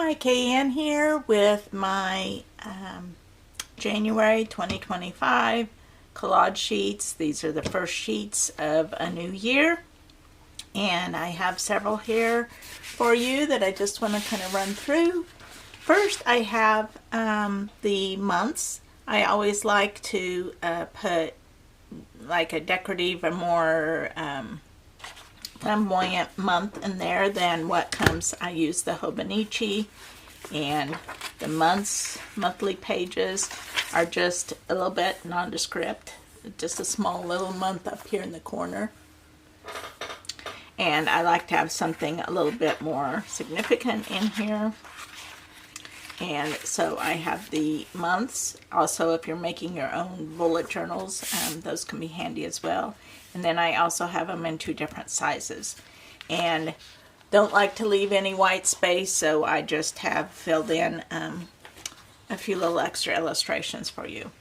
Hi, KN here with my January 2025 collage sheets. These are the first sheets of a new year, and I have several here for you that I just want to kind of run through. First, I have the months. I always like to put like a decorative or more flamboyant month in there than what comes. I use the Hobonichi, and the monthly pages are just a little bit nondescript, just a small little month up here in the corner. And I like to have something a little bit more significant in here. And so I have the months. Also, if you're making your own bullet journals, those can be handy as well. And then I also have them in two different sizes. And don't like to leave any white space, so I just have filled in a few little extra illustrations for you.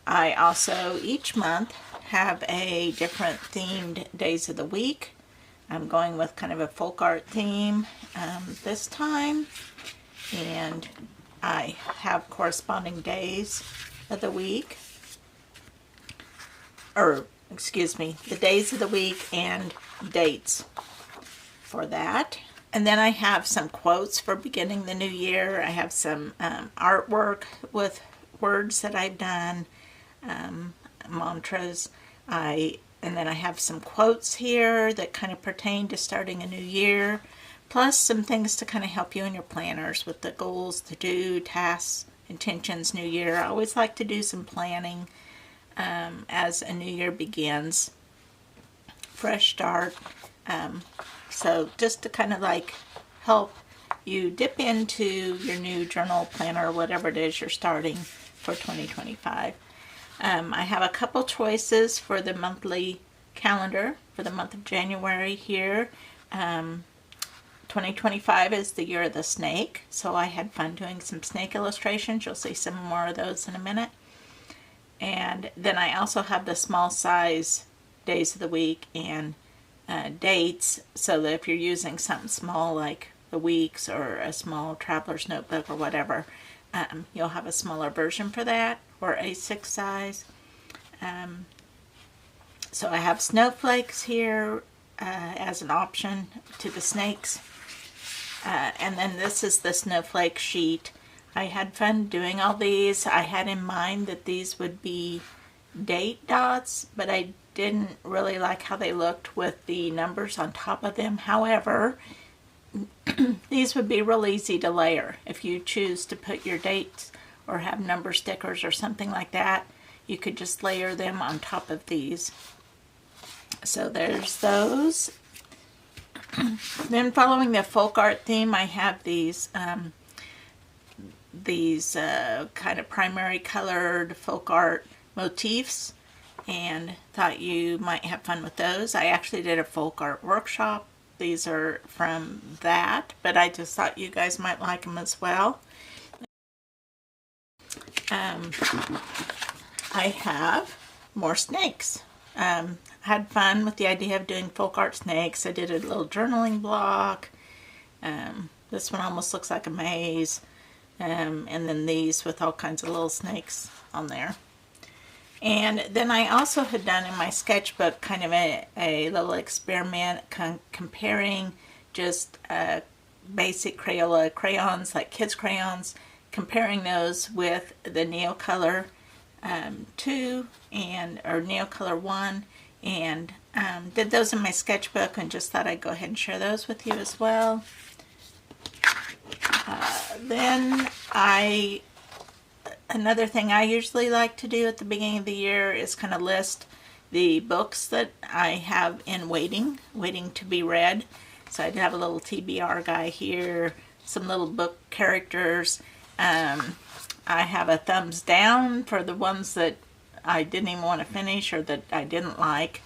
I also, each month, have a different themed days of the week. I'm going with kind of a folk art theme this time. And I have corresponding days of the week, or excuse me, the days of the week and dates for that. And then I have some quotes for beginning the new year. I have some artwork with words that I've done, mantras. And then I have some quotes here that kind of pertain to starting a new year, plus some things to kind of help you in your planners with the goals, to do, tasks, intentions, new year. I always like to do some planning as a new year begins. Fresh start. So just to kind of like help you dip into your new journal, planner, whatever it is you're starting for 2025. I have a couple choices for the monthly calendar for the month of January here. 2025 is the year of the snake, so I had fun doing some snake illustrations. You'll see some more of those in a minute. And then I also have the small size days of the week and dates, so that if you're using something small like the weeks or a small traveler's notebook or whatever, you'll have a smaller version for that, or A6 size. So I have snowflakes here as an option to the snakes. And then this is the snowflake sheet. I had fun doing all these. I had in mind that these would be date dots, but I didn't really like how they looked with the numbers on top of them. However, these would be real easy to layer. If you choose to put your dates or have number stickers or something like that, you could just layer them on top of these. So there's those. Then following the folk art theme, I have these kind of primary colored folk art motifs, and thought you might have fun with those. I actually did a folk art workshop. These are from that, but I just thought you guys might like them as well. I have more snakes. Had fun with the idea of doing folk art snakes. I did a little journaling block. This one almost looks like a maze. And then these with all kinds of little snakes on there. And then I also had done in my sketchbook kind of a little experiment comparing just basic Crayola crayons, like kids crayons, comparing those with the Neocolor 2 or Neocolor 1, and did those in my sketchbook and just thought I'd go ahead and share those with you as well. Then another thing I usually like to do at the beginning of the year is kind of list the books that I have in waiting to be read. So I'd have a little TBR guy here, some little book characters. I have a thumbs down for the ones that I didn't even want to finish or that I didn't like.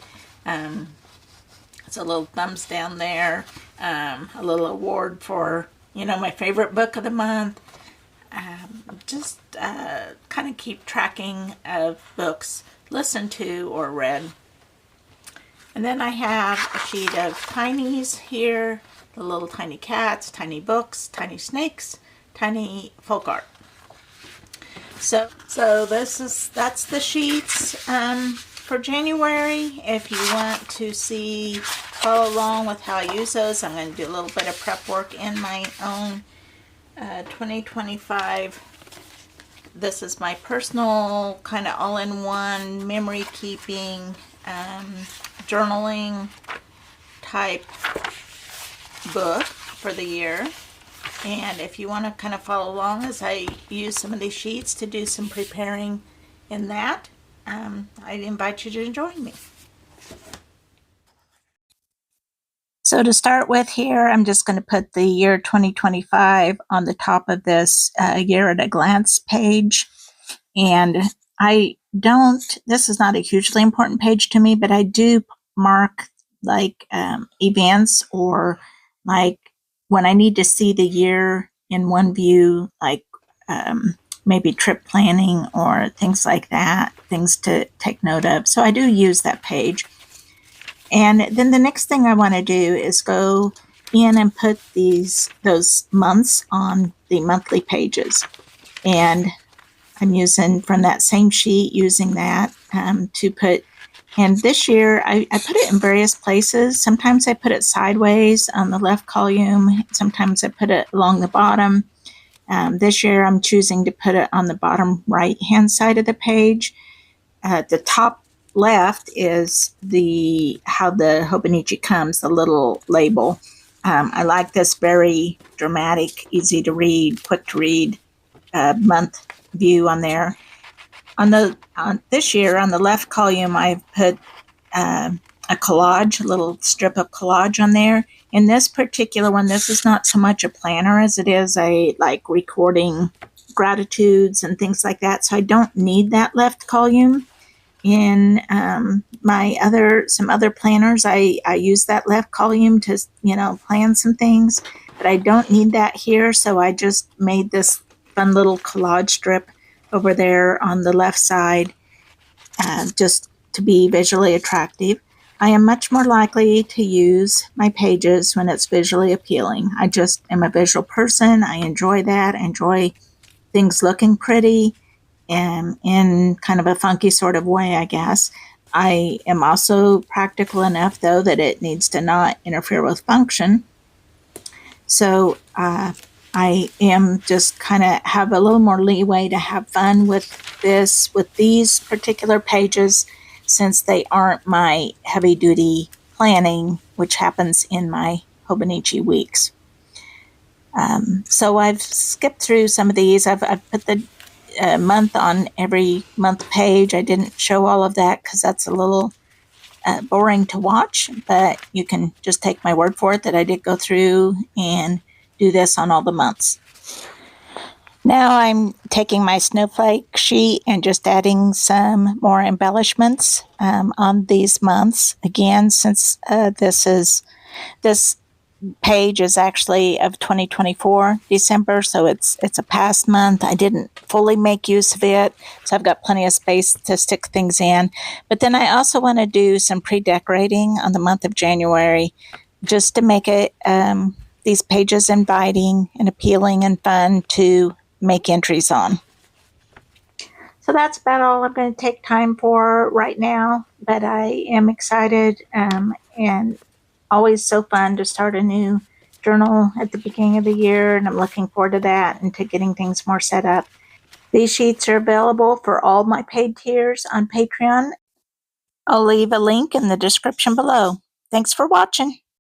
It's a little thumbs down there. A little award for, my favorite book of the month. Just kind of keep tracking of books listened to or read. And then I have a sheet of tinies here the little tiny cats, tiny books, tiny snakes, tiny folk art. So that's the sheets for January. If you want to follow along with how I use those, I'm going to do a little bit of prep work in my own 2025. This is my personal kind of all-in-one memory keeping, journaling type book for the year. And if you want to kind of follow along as I use some of these sheets to do some preparing in that, I invite you to join me. So to start with here, I'm just going to put the year 2025 on the top of this year at a glance page. And this is not a hugely important page to me, but I do mark like events or like when I need to see the year in one view, like maybe trip planning or things like that, things to take note of. So I do use that page. And then the next thing I want to do is go in and put those months on the monthly pages. And I'm using from that same sheet, using that to put, and this year I put it in various places. Sometimes I put it sideways on the left column. Sometimes I put it along the bottom. This year I'm choosing to put it on the bottom right-hand side of the page. The top left is how the Hobonichi comes, the little label. I like this very dramatic, easy to read, quick to read month view on there. On this year, on the left column, I've put a collage, a little strip of collage on there. In this particular one, this is not so much a planner as it is a like recording gratitudes and things like that. So I don't need that left column. In some other planners, I use that left column to plan some things, but I don't need that here. So I just made this fun little collage strip over there on the left side, just to be visually attractive. I am much more likely to use my pages when it's visually appealing. I just am a visual person. I enjoy that. I enjoy things looking pretty and in kind of a funky sort of way, I guess. I am also practical enough, though, that it needs to not interfere with function. So I am just kind of have a little more leeway to have fun with these particular pages, since they aren't my heavy-duty planning, which happens in my Hobonichi weeks. So I've skipped through some of these. I've put the month on every month page. I didn't show all of that because that's a little boring to watch, but you can just take my word for it that I did go through and do this on all the months. Now I'm taking my snowflake sheet and just adding some more embellishments on these months. Again, since this page is actually of 2024 December, so it's a past month. I didn't fully make use of it, so I've got plenty of space to stick things in. But then I also want to do some pre-decorating on the month of January, just to make it these pages inviting and appealing and fun to make entries on. So that's about all I'm going to take time for right now, but I am excited and always so fun to start a new journal at the beginning of the year, and I'm looking forward to that and to getting things more set up. These sheets are available for all my paid tiers on Patreon. I'll leave a link in the description below. Thanks for watching.